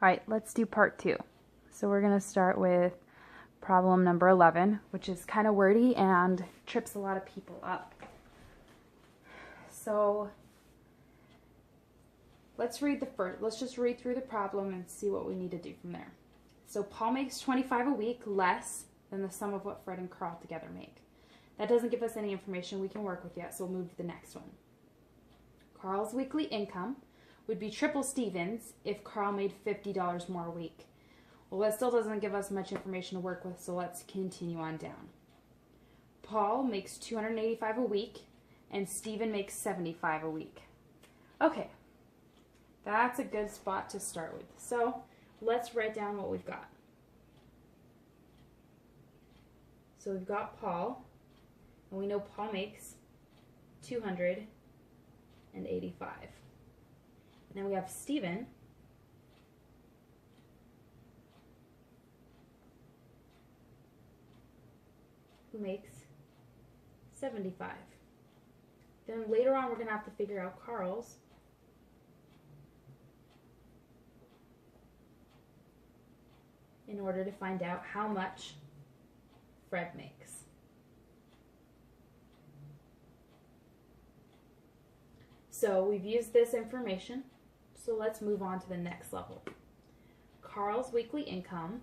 All right, let's do part 2. So we're going to start with problem number 11, which is kind of wordy and trips a lot of people up. So let's just read through the problem and see what we need to do from there. So Paul makes $25 a week less than the sum of what Fred and Carl together make. That doesn't give us any information we can work with yet, so we'll move to the next one. Carl's weekly income would be triple Stephen's if Carl made $50 more a week. Well, that still doesn't give us much information to work with, so let's continue on down. Paul makes $285 a week, and Stephen makes $75 a week. Okay, that's a good spot to start with. So let's write down what we've got. So we've got Paul, and we know Paul makes $285. Then we have Stephen, who makes $75. Then later on we're going to have to figure out Carl's. In order to find out how much Fred makes. So we've used this information, so let's move on to the next level. Carl's weekly income,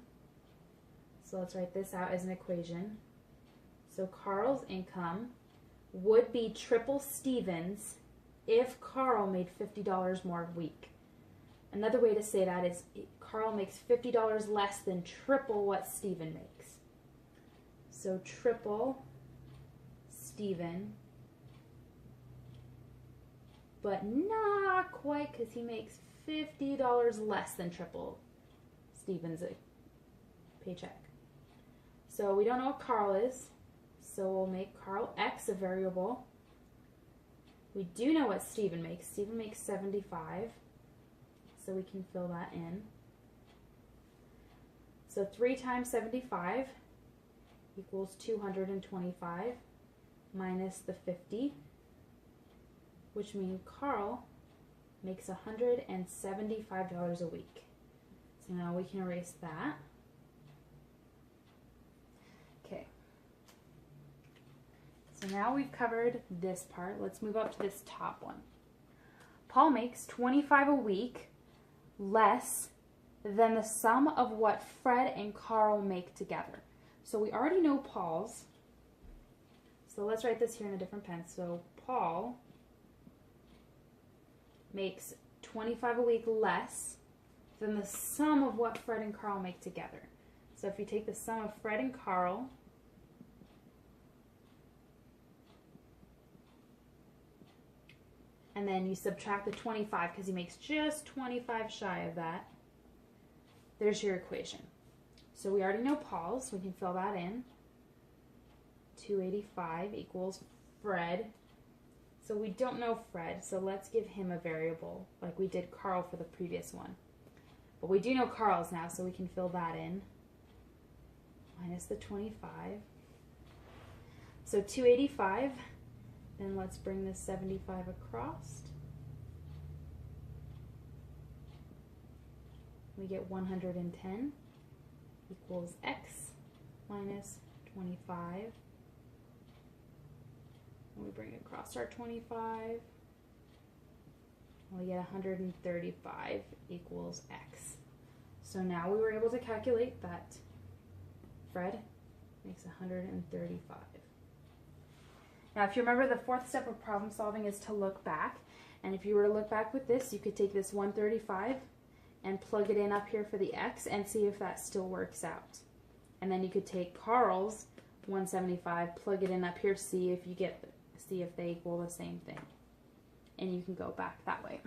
so let's write this out as an equation. So Carl's income would be triple Stephen's if Carl made $50 more a week. Another way to say that is Carl makes $50 less than triple what Stephen makes. So triple Stephen, but not quite, because he makes $50 less than triple Stephen's paycheck. So we don't know what Carl is, so we'll make Carl X a variable. We do know what Stephen makes. Stephen makes $75, so we can fill that in. So 3 times 75 equals 225 minus the 50, which means Carl makes $175 a week. So now we can erase that. Okay. So now we've covered this part. Let's move up to this top one. Paul makes $25 a week less than the sum of what Fred and Carl make together. So we already know Paul's. So let's write this here in a different pen. So Paul makes $25 a week less than the sum of what Fred and Carl make together. So if you take the sum of Fred and Carl and then you subtract the 25 because he makes just 25 shy of that, there's your equation. So we already know Paul's, we can fill that in. 285 equals Fred. So we don't know Fred, so let's give him a variable like we did Carl for the previous one. But we do know Carl's now, so we can fill that in. Minus the 25. So 285, then let's bring this 75 across. We get 110 equals X minus 25. And we bring across our 25. We get 135 equals X. So now we were able to calculate that Fred makes 135. Now if you remember, the fourth step of problem solving is to look back. And if you were to look back with this, you could take this 135 and plug it in up here for the X and see if that still works out. And then you could take Carl's 175, plug it in up here, see if they equal the same thing. And you can go back that way.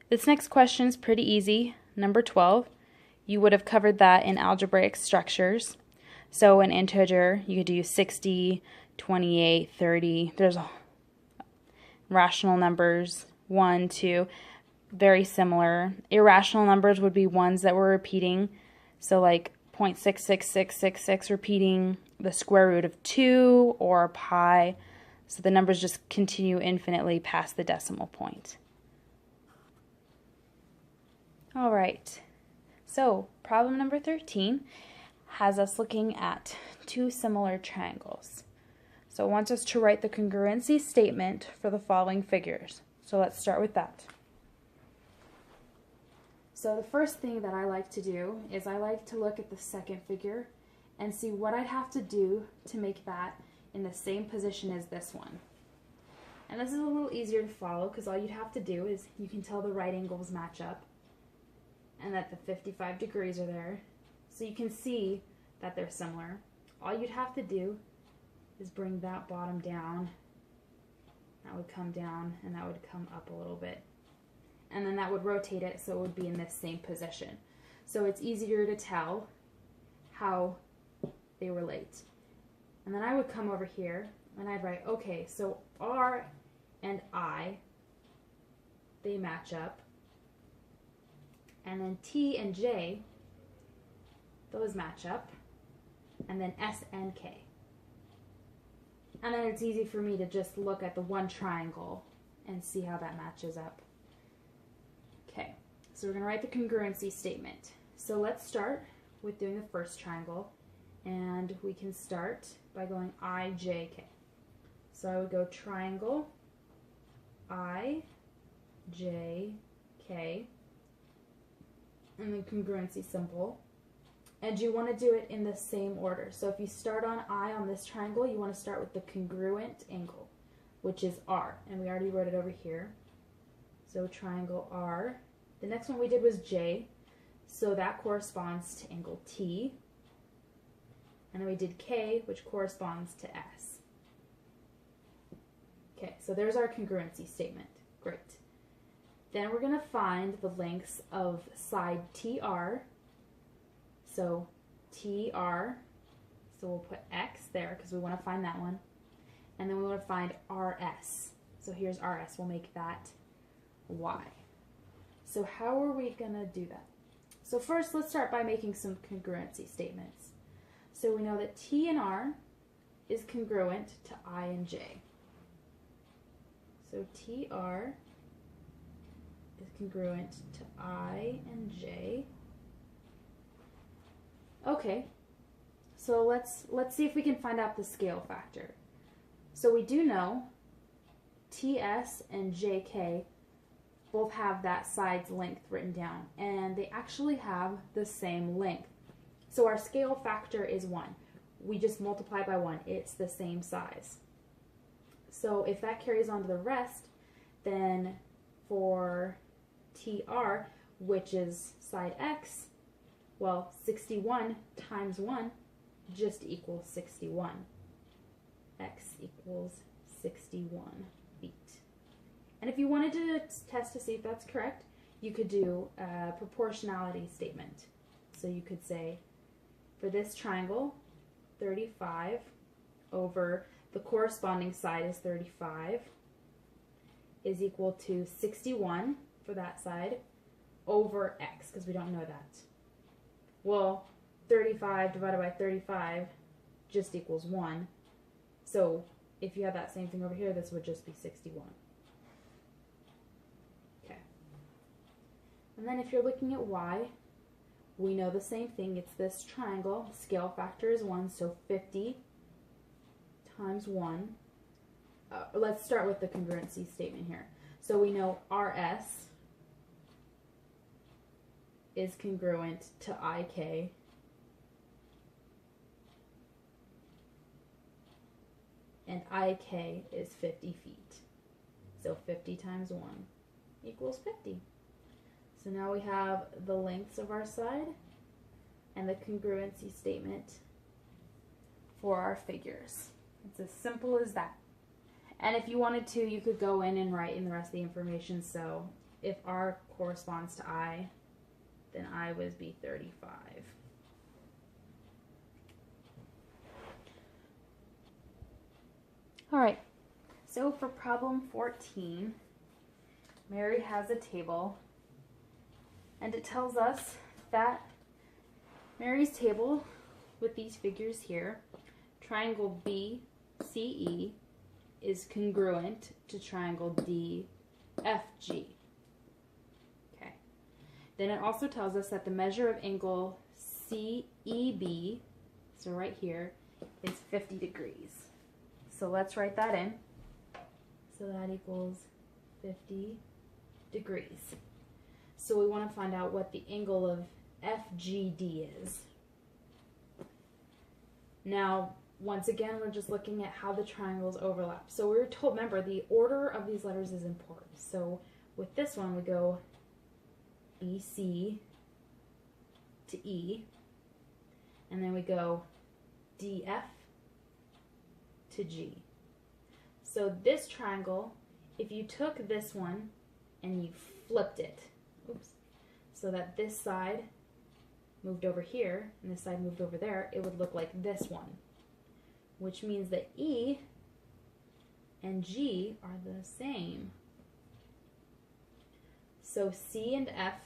This next question is pretty easy. Number 12. You would have covered that in algebraic structures. So an integer, you could do 60, 28, 30. There's rational numbers, 1, 2, very similar. Irrational numbers would be ones that were repeating. So like 0.66666 repeating the square root of 2 or pi. So the numbers just continue infinitely past the decimal point. All right, so problem number 13 has us looking at two similar triangles. So it wants us to write the congruency statement for the following figures. So let's start with that. So the first thing that I like to do is I like to look at the second figure and see what I'd have to do to make that in the same position as this one. And this is a little easier to follow because all you'd have to do is you can tell the right angles match up and that the 55 degrees are there. So you can see that they're similar. All you'd have to do is bring that bottom down. That would come down and that would come up a little bit. And then that would rotate it so it would be in this same position. So it's easier to tell how they relate. And then I would come over here and I'd write, okay, so R and I, they match up. And then T and J, those match up. And then S and K. And then it's easy for me to just look at the one triangle and see how that matches up. Okay, so we're going to write the congruency statement. So let's start with doing the first triangle. And we can start by going I, J, K. So I would go triangle, I, J, K, and then congruency symbol. And you want to do it in the same order. So if you start on I on this triangle, you want to start with the congruent angle, which is R. And we already wrote it over here. So triangle R. The next one we did was J. So that corresponds to angle T. And then we did K, which corresponds to S. Okay, so there's our congruency statement. Great. Then we're going to find the lengths of side TR. So TR, so we'll put X there because we want to find that one. And then we want to find RS. So here's RS, we'll make that Y. So how are we going to do that? So first, let's start by making some congruency statements. So we know that T and R is congruent to I and J. So TR is congruent to I and J. Okay, so let's see if we can find out the scale factor. So we do know TS and JK both have that side's length written down, and they actually have the same length. So our scale factor is 1. We just multiply by 1. It's the same size. So if that carries on to the rest, then for TR, which is side X, well, 61 times 1 just equals 61. X equals 61 feet. And if you wanted to test to see if that's correct, you could do a proportionality statement. So you could say, for this triangle, 35 over the corresponding side is 35 is equal to 61 for that side over X, because we don't know that. Well, 35 divided by 35 just equals 1. So if you have that same thing over here, this would just be 61. Okay. And then if you're looking at Y, we know the same thing. It's this triangle. Scale factor is 1, so 50 times 1. Let's start with the congruency statement here. So we know RS is congruent to IK. And IK is 50 feet. So 50 times 1 equals 50. So now we have the lengths of our side and the congruency statement for our figures. It's as simple as that. And if you wanted to, you could go in and write in the rest of the information. So if R corresponds to I, then I would be 35. All right, so for problem 14, Mary has a table, and it tells us that Mary's table with these figures here, triangle BCE is congruent to triangle DFG. Okay. Then it also tells us that the measure of angle CEB, so right here, is 50 degrees. So let's write that in. So that equals 50 degrees. So we want to find out what the angle of FGD is. Now, once again, we're just looking at how the triangles overlap. So we were told, remember, the order of these letters is important. So with this one, we go BC to E, and then we go DF to G. So this triangle, if you took this one and you flipped it, oops, so that this side moved over here and this side moved over there, it would look like this one, which means that E and G are the same. So C and F,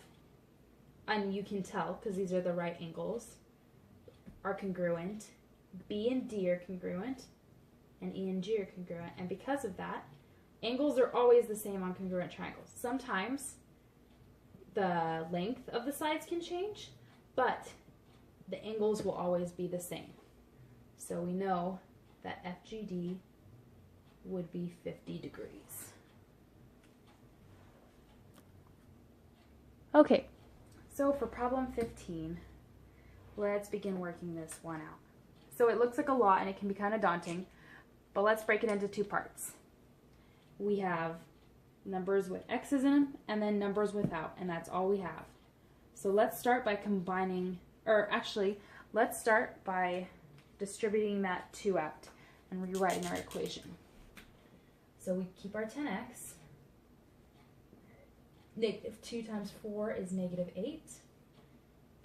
and you can tell because these are the right angles, are congruent. B and D are congruent, and E and G are congruent. And because of that, angles are always the same on congruent triangles. Sometimes the length of the sides can change, but the angles will always be the same. So we know that FGD would be 50 degrees. Okay, so for problem 15, let's begin working this one out. So it looks like a lot and it can be kind of daunting, but let's break it into two parts. We have numbers with x's in them and then numbers without, and that's all we have. So let's start by combining, or actually, let's start by distributing that 2 out and rewriting our equation. So we keep our 10x. Negative 2 times 4 is negative 8.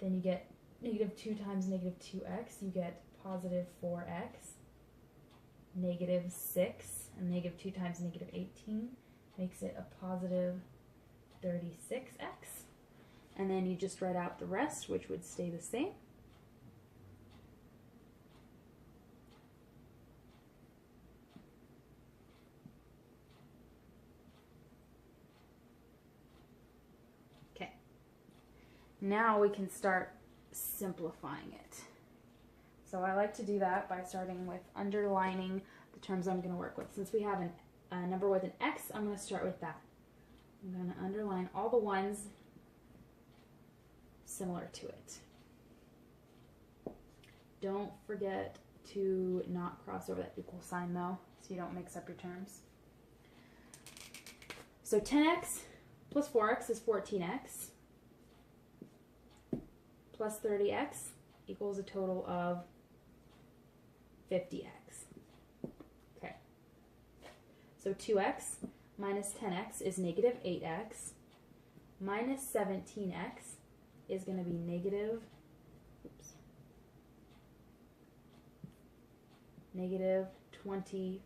Then you get negative 2 times negative 2x, you get positive 4x. Negative 6, and negative 2 times negative 18 makes it a positive 36x. And then you just write out the rest, which would stay the same. Okay. Now we can start simplifying it. So I like to do that by starting with underlining the terms I'm going to work with. Since we have a number with an x, I'm going to start with that. I'm going to underline all the ones similar to it. Don't forget to not cross over that equal sign though, so you don't mix up your terms. So 10x plus 4x is 14x, plus 30x equals a total of 50x. Okay. So 2x minus 10x is negative 8x, minus 17x is going to be negative, negative 25x.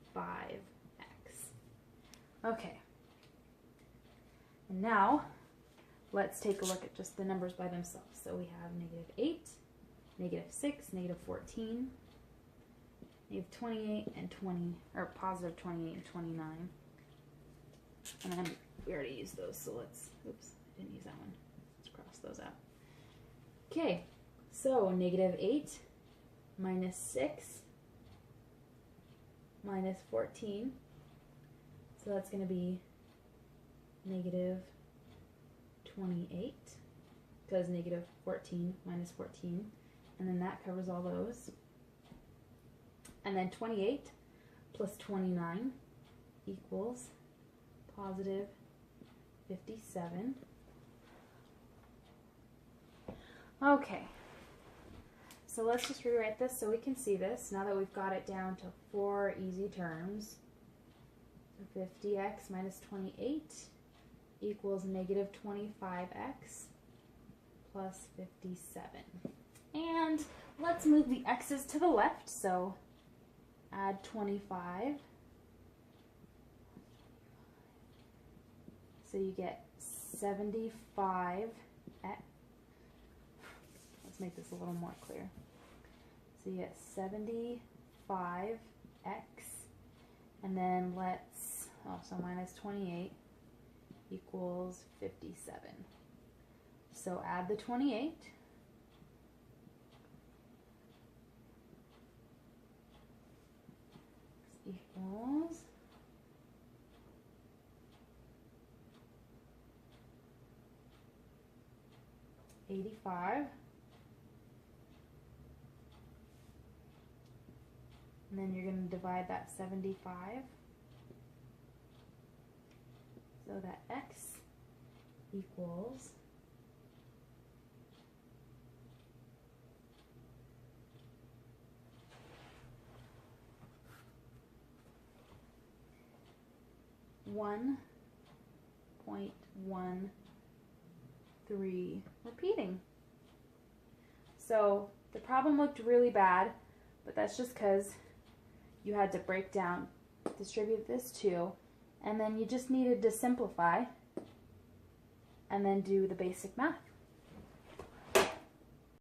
Okay. And now, let's take a look at just the numbers by themselves. So we have negative 8, negative 6, negative 14, negative 28 and 20, or positive 28 and 29. And then we already used those, so let's, oops, I didn't use that one. Let's cross those out. Okay, so negative 8 minus 6 minus 14. So that's going to be negative 28, because negative 14 minus 14. And then that covers all those. And then 28 plus 29 equals positive 57. Okay, so let's just rewrite this so we can see this now that we've got it down to 4 easy terms. So 50x minus 28 equals negative 25x plus 57. And let's move the x's to the left, so add 25. So you get 75x. Let's make this a little more clear. So you get 75x, and then let's, so minus 28 equals 57. So add the 28. Equals 85. And then you're going to divide that 75. So that x equals 1.13 repeating. So the problem looked really bad, but that's just because you had to break down, distribute this too, and then you just needed to simplify and then do the basic math.